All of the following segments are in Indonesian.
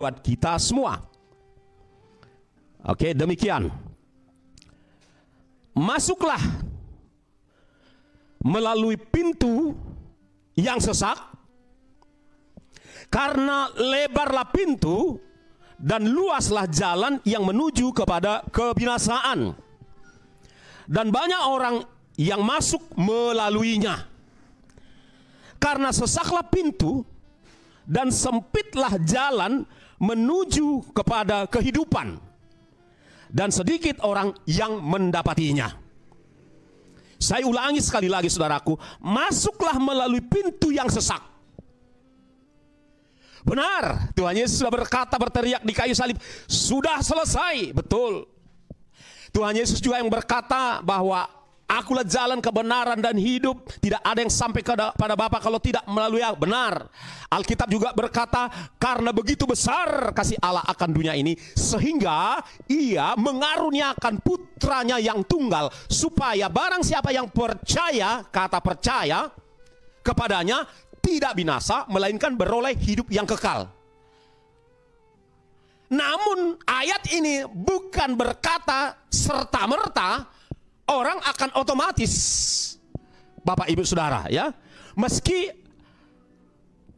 buat kita semua. Oke, demikian. Masuklah melalui pintu yang sesak, karena lebarlah pintu dan luaslah jalan yang menuju kepada kebinasaan, dan banyak orang yang masuk melaluinya. Karena sesaklah pintu dan sempitlah jalan menuju kepada kehidupan, dan sedikit orang yang mendapatinya. Saya ulangi sekali lagi, saudaraku, masuklah melalui pintu yang sesak. Benar, Tuhan Yesus sudah berkata, berteriak di kayu salib, sudah selesai. Betul. Tuhan Yesus juga yang berkata bahwa akulah jalan, kebenaran, dan hidup. Tidak ada yang sampai kepada Bapa kalau tidak melalui aku. Benar. Alkitab juga berkata, karena begitu besar kasih Allah akan dunia ini, sehingga ia mengaruniakan putranya yang tunggal, supaya barang siapa yang percaya, kata percaya, kepadanya tidak binasa, melainkan beroleh hidup yang kekal. Namun ayat ini bukan berkata serta-merta orang akan otomatis, Bapak Ibu Saudara, ya. Meski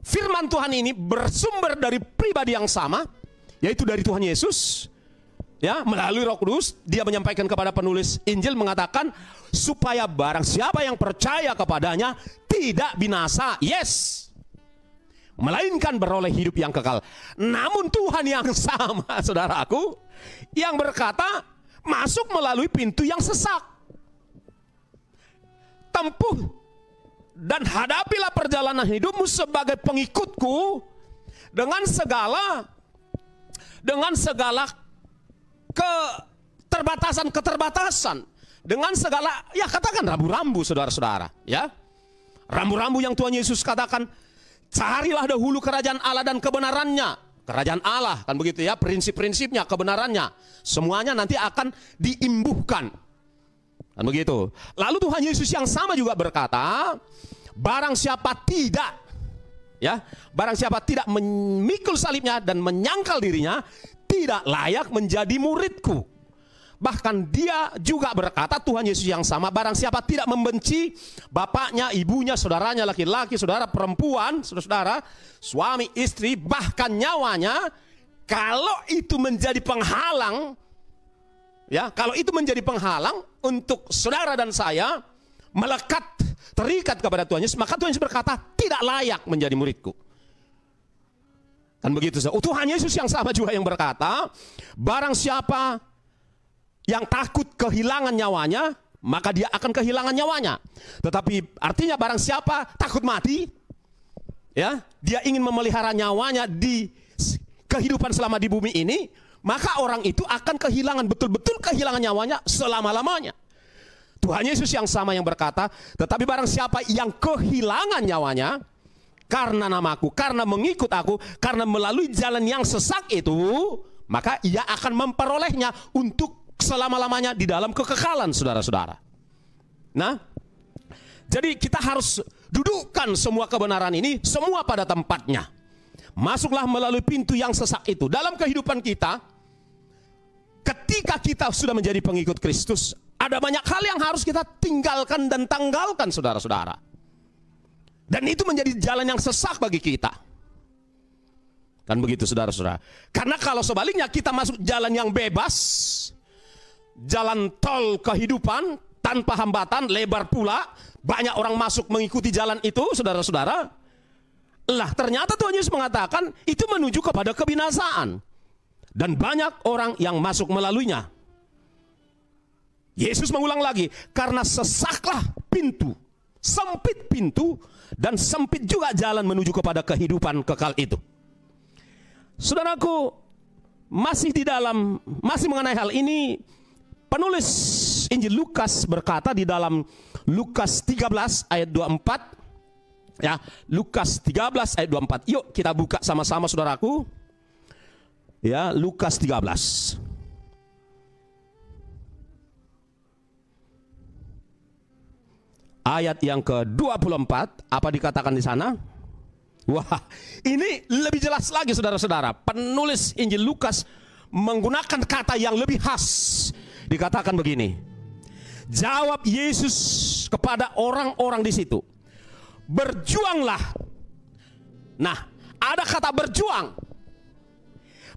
firman Tuhan ini bersumber dari pribadi yang sama, yaitu dari Tuhan Yesus, ya, melalui Roh Kudus. Dia menyampaikan kepada penulis Injil, mengatakan supaya barang siapa yang percaya kepadanya tidak binasa, yes, melainkan beroleh hidup yang kekal. Namun Tuhan yang sama, saudaraku, yang berkata masuk melalui pintu yang sesak. Tempuh dan hadapilah perjalanan hidupmu sebagai pengikutku dengan segala keterbatasan, dengan segala, ya katakan rambu-rambu, saudara-saudara, ya. Rambu-rambu yang Tuhan Yesus katakan, carilah dahulu kerajaan Allah dan kebenarannya. Kerajaan Allah, kan begitu ya, prinsip-prinsipnya, kebenarannya, semuanya nanti akan diimbuhkan, kan begitu. Lalu Tuhan Yesus yang sama juga berkata, barang siapa tidak, ya, barang siapa tidak memikul salibnya dan menyangkal dirinya, tidak layak menjadi muridku. Bahkan dia juga berkata, Tuhan Yesus yang sama, barang siapa tidak membenci bapaknya, ibunya, saudaranya laki-laki, saudara perempuan, saudara, suami, istri, bahkan nyawanya, kalau itu menjadi penghalang, ya, kalau itu menjadi penghalang untuk saudara dan saya melekat, terikat kepada Tuhan Yesus, maka Tuhan Yesus berkata tidak layak menjadi muridku. Kan begitu. Tuhan Yesus yang sama juga yang berkata, barang siapa yang takut kehilangan nyawanya, maka dia akan kehilangan nyawanya. Tetapi artinya barang siapa takut mati, ya, dia ingin memelihara nyawanya di kehidupan selama di bumi ini, maka orang itu akan kehilangan, betul-betul kehilangan nyawanya selama-lamanya. Tuhan Yesus yang sama yang berkata, tetapi barang siapa yang kehilangan nyawanya karena namaku, karena mengikut aku, karena melalui jalan yang sesak itu, maka ia akan memperolehnya untuk selama-lamanya di dalam kekekalan, saudara-saudara. Nah, jadi kita harus dudukkan semua kebenaran ini semua pada tempatnya. Masuklah melalui pintu yang sesak itu. Dalam kehidupan kita, ketika kita sudah menjadi pengikut Kristus, ada banyak hal yang harus kita tinggalkan dan tanggalkan, saudara-saudara. Dan itu menjadi jalan yang sesak bagi kita. Kan begitu, saudara-saudara. Karena kalau sebaliknya kita masuk jalan yang bebas, jalan tol kehidupan tanpa hambatan, lebar pula, banyak orang masuk mengikuti jalan itu, saudara-saudara. Lah ternyata Tuhan Yesus mengatakan itu menuju kepada kebinasaan, dan banyak orang yang masuk melaluinya. Yesus mengulang lagi, karena sesaklah pintu, sempit pintu, dan sempit juga jalan menuju kepada kehidupan kekal itu. Saudaraku, masih mengenai hal ini, penulis Injil Lukas berkata di dalam Lukas 13 ayat 24, ya, Lukas 13 ayat 24. Yuk kita buka sama-sama, saudaraku. Ya, Lukas 13. Ayat yang ke-24, apa dikatakan di sana? Wah, ini lebih jelas lagi saudara-saudara. Penulis Injil Lukas menggunakan kata yang lebih khas. Dikatakan begini, jawab Yesus kepada orang-orang di situ, berjuanglah. Nah, ada kata berjuang.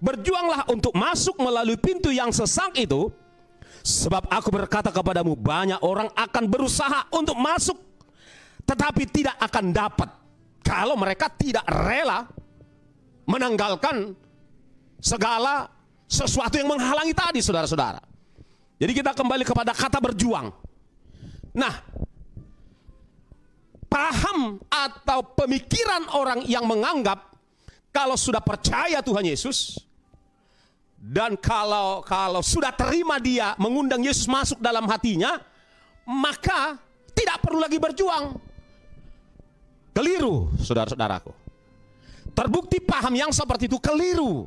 Berjuanglah untuk masuk melalui pintu yang sesak itu, sebab aku berkata kepadamu, banyak orang akan berusaha untuk masuk, tetapi tidak akan dapat, kalau mereka tidak rela menanggalkan segala sesuatu yang menghalangi tadi, saudara-saudara. Jadi kita kembali kepada kata berjuang. Nah, paham atau pemikiran orang yang menganggap kalau sudah percaya Tuhan Yesus, dan kalau sudah terima dia, mengundang Yesus masuk dalam hatinya, maka tidak perlu lagi berjuang. Keliru, saudara-saudaraku. Terbukti paham yang seperti itu keliru,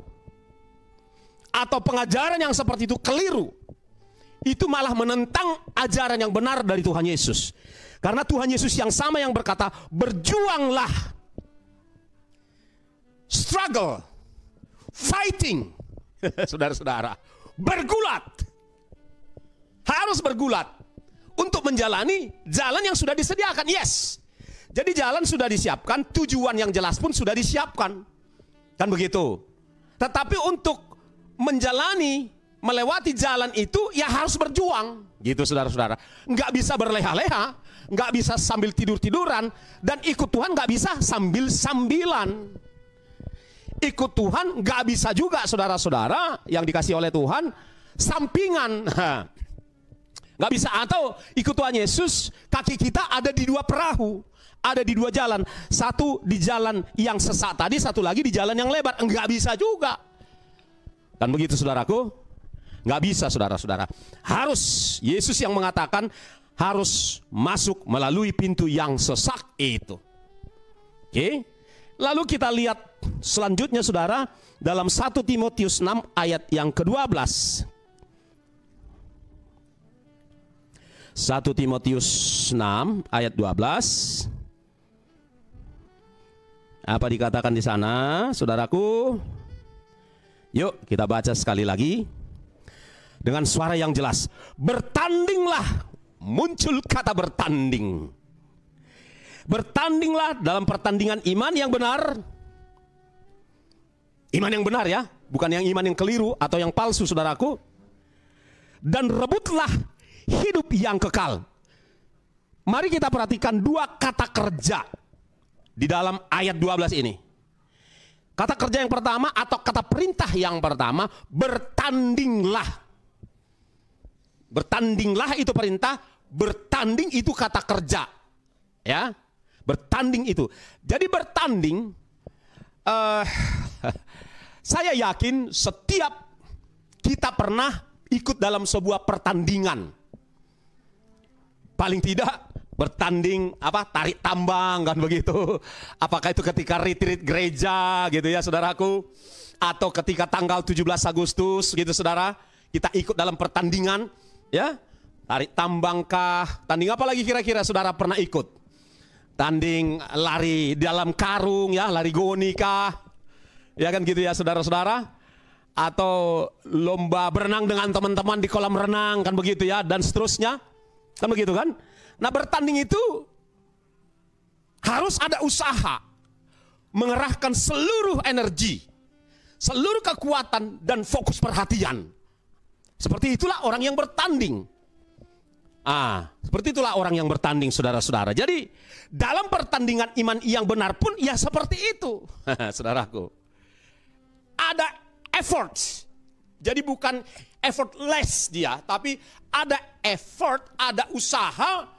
atau pengajaran yang seperti itu keliru. Itu malah menentang ajaran yang benar dari Tuhan Yesus. Karena Tuhan Yesus yang sama yang berkata, berjuanglah, struggle, fighting, saudara-saudara, bergulat, harus bergulat untuk menjalani jalan yang sudah disediakan. Yes, jadi jalan sudah disiapkan, tujuan yang jelas pun sudah disiapkan, kan begitu. Tetapi untuk menjalani, melewati jalan itu, ya harus berjuang, gitu saudara-saudara. Nggak bisa berleha-leha, nggak bisa sambil tidur-tiduran, dan ikut Tuhan nggak bisa sambil-sambilan. Ikut Tuhan nggak bisa juga, saudara-saudara yang dikasih oleh Tuhan, sampingan. Nggak bisa. Atau ikut Tuhan Yesus, kaki kita ada di dua perahu, ada di dua jalan. Satu di jalan yang sesak tadi, satu lagi di jalan yang lebar. Nggak bisa juga. Kan begitu saudaraku? Nggak bisa, saudara-saudara. Harus, Yesus yang mengatakan harus masuk melalui pintu yang sesak itu. Oke? Lalu kita lihat selanjutnya, saudara, dalam 1 Timotius 6 ayat yang ke-12. 1 Timotius 6 ayat 12. Apa dikatakan di sana, saudaraku? Yuk kita baca sekali lagi dengan suara yang jelas. Bertandinglah, muncul kata bertanding. Bertandinglah dalam pertandingan iman yang benar. Iman yang benar ya, bukan yang iman yang keliru atau yang palsu, saudaraku. Dan rebutlah hidup yang kekal. Mari kita perhatikan dua kata kerja di dalam ayat 12 ini. Kata kerja yang pertama atau kata perintah yang pertama, bertandinglah. Bertandinglah itu perintah, bertanding itu kata kerja. Ya, bertanding itu. Jadi bertanding, saya yakin setiap kita pernah ikut dalam sebuah pertandingan. Paling tidak bertanding tarik tambang, kan begitu. Apakah itu ketika retreat gereja gitu ya, saudaraku, atau ketika tanggal 17 Agustus gitu, saudara, kita ikut dalam pertandingan. Ya, tarik tambang kah? Tanding apa lagi kira-kira saudara pernah ikut? Tanding lari dalam karung ya, lari goni kah? Ya kan gitu ya, saudara-saudara. Atau lomba berenang dengan teman-teman di kolam renang, kan begitu ya, dan seterusnya. Kan begitu kan? Nah, bertanding itu harus ada usaha, mengerahkan seluruh energi, seluruh kekuatan dan fokus perhatian. Seperti itulah orang yang bertanding. Seperti itulah orang yang bertanding, saudara-saudara. Jadi dalam pertandingan iman yang benar pun ya seperti itu, saudaraku. Ada effort. Jadi bukan effortless dia, tapi ada effort, ada usaha,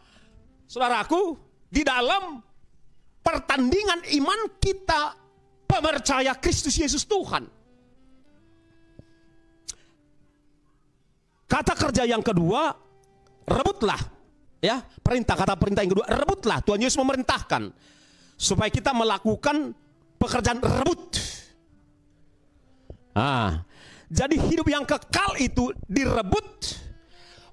saudaraku, di dalam pertandingan iman kita percaya Kristus Yesus Tuhan. Kata kerja yang kedua, rebutlah. Ya, kata perintah yang kedua, rebutlah. Tuhan Yesus memerintahkan supaya kita melakukan pekerjaan rebut. Jadi hidup yang kekal itu direbut,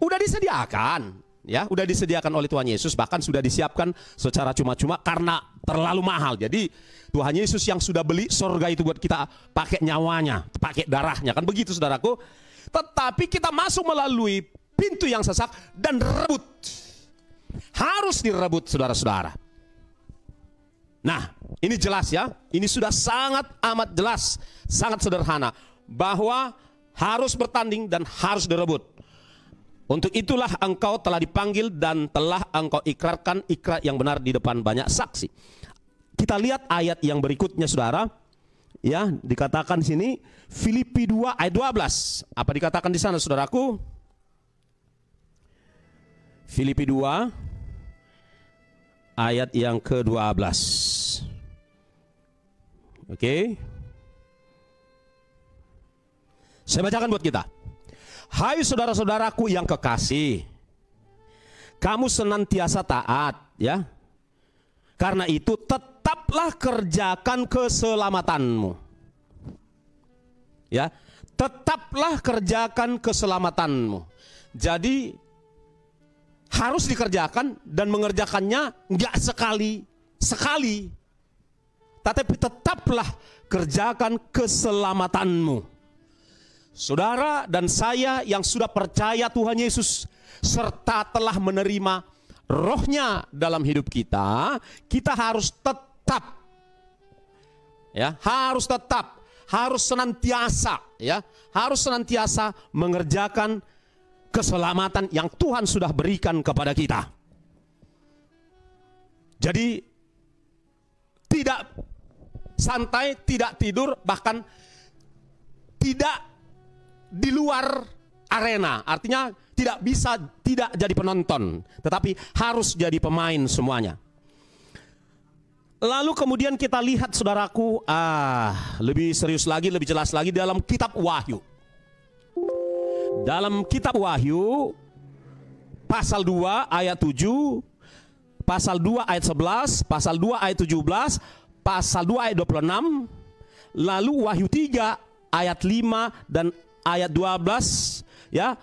udah disediakan. ya, udah disediakan oleh Tuhan Yesus, bahkan sudah disiapkan secara cuma-cuma karena terlalu mahal. Jadi Tuhan Yesus yang sudah beli surga itu buat kita pakai nyawanya, pakai darahnya, kan begitu saudaraku. Tetapi kita masuk melalui pintu yang sesak dan rebut. Harus direbut saudara-saudara. Nah, ini jelas ya, ini sudah sangat amat jelas, sangat sederhana, bahwa harus bertanding dan harus direbut. Untuk itulah engkau telah dipanggil dan telah engkau ikrarkan ikrar yang benar di depan banyak saksi. Kita lihat ayat yang berikutnya saudara. Ya, dikatakan sini Filipi 2 ayat 12. Apa dikatakan di sana saudaraku? Filipi 2 ayat yang ke-12. Oke. Saya bacakan buat kita. Hai saudara-saudaraku yang kekasih, kamu senantiasa taat, ya. Karena itu tetaplah kerjakan keselamatanmu. Ya, tetaplah kerjakan keselamatanmu. Jadi harus dikerjakan dan mengerjakannya enggak sekali, tetapi tetaplah kerjakan keselamatanmu. Saudara dan saya yang sudah percaya Tuhan Yesus serta telah menerima Roh-Nya dalam hidup kita, kita harus tetap, ya, harus senantiasa, ya, harus senantiasa mengerjakan keselamatan yang Tuhan sudah berikan kepada kita. Jadi tidak santai, tidak tidur, bahkan tidak di luar arena, artinya tidak bisa tidak jadi penonton, tetapi harus jadi pemain semuanya. Lalu kemudian kita lihat saudaraku, lebih serius lagi, lebih jelas lagi dalam kitab Wahyu. Dalam kitab Wahyu pasal 2 ayat 7, pasal 2 ayat 11, pasal 2 ayat 17, pasal 2 ayat 26, lalu Wahyu 3 ayat 5 dan ayat 12, ya,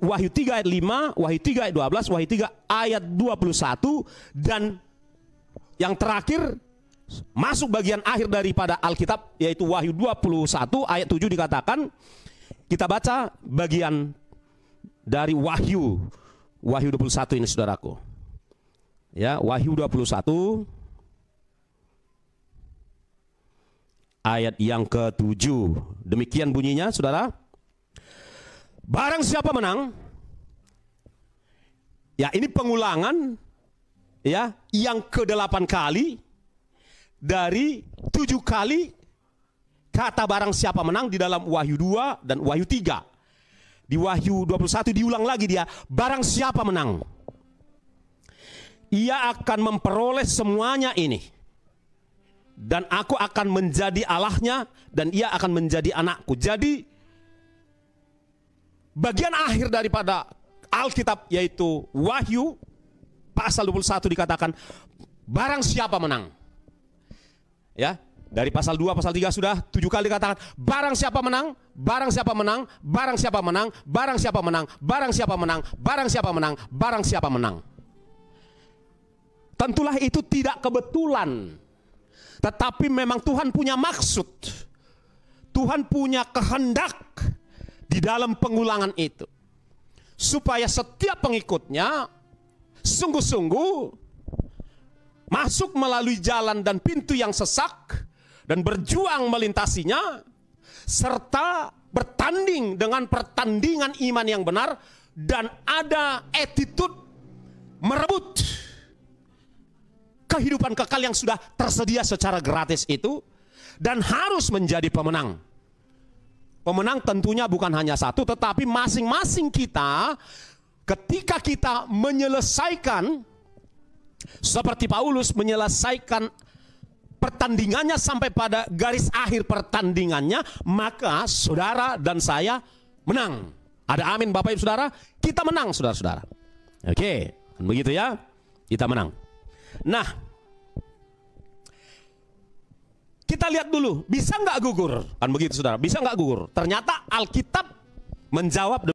Wahyu 3 ayat 5, Wahyu 3 ayat 12, Wahyu 3 ayat 21, dan yang terakhir masuk bagian akhir daripada Alkitab, yaitu Wahyu 21 ayat 7 dikatakan, kita baca bagian dari Wahyu 21 ini saudaraku. Ya, Wahyu 21 ayat yang ke-7. Demikian bunyinya saudara. Barang siapa menang, ya ini pengulangan, ya, yang ke-8 kali dari 7 kali kata barang siapa menang di dalam Wahyu 2 dan Wahyu 3. Di Wahyu 21 diulang lagi dia, barang siapa menang, ia akan memperoleh semuanya ini. Dan aku akan menjadi Allahnya dan ia akan menjadi anakku. Jadi bagian akhir daripada Alkitab yaitu Wahyu pasal 21 dikatakan barang siapa menang. Ya, dari pasal 2 pasal 3 sudah 7 kali dikatakan barang siapa menang, barang siapa menang, barang siapa menang, barang siapa menang, barang siapa menang, barang siapa menang, barang siapa menang. Tentulah itu tidak kebetulan, tetapi memang Tuhan punya maksud. Tuhan punya kehendak di dalam pengulangan itu, supaya setiap pengikutnya sungguh-sungguh masuk melalui jalan dan pintu yang sesak dan berjuang melintasinya, serta bertanding dengan pertandingan iman yang benar dan ada attitude merebut kehidupan kekal yang sudah tersedia secara gratis itu, dan harus menjadi pemenang. Pemenang tentunya bukan hanya satu, tetapi masing-masing kita ketika kita menyelesaikan seperti Paulus menyelesaikan pertandingannya sampai pada garis akhir pertandingannya, maka saudara dan saya menang. Ada amin Bapak Ibu Saudara? Kita menang saudara-saudara. Oke, begitu ya, kita menang. Nah, kita lihat dulu, bisa nggak gugur? Kan begitu saudara, bisa nggak gugur? Ternyata Alkitab menjawab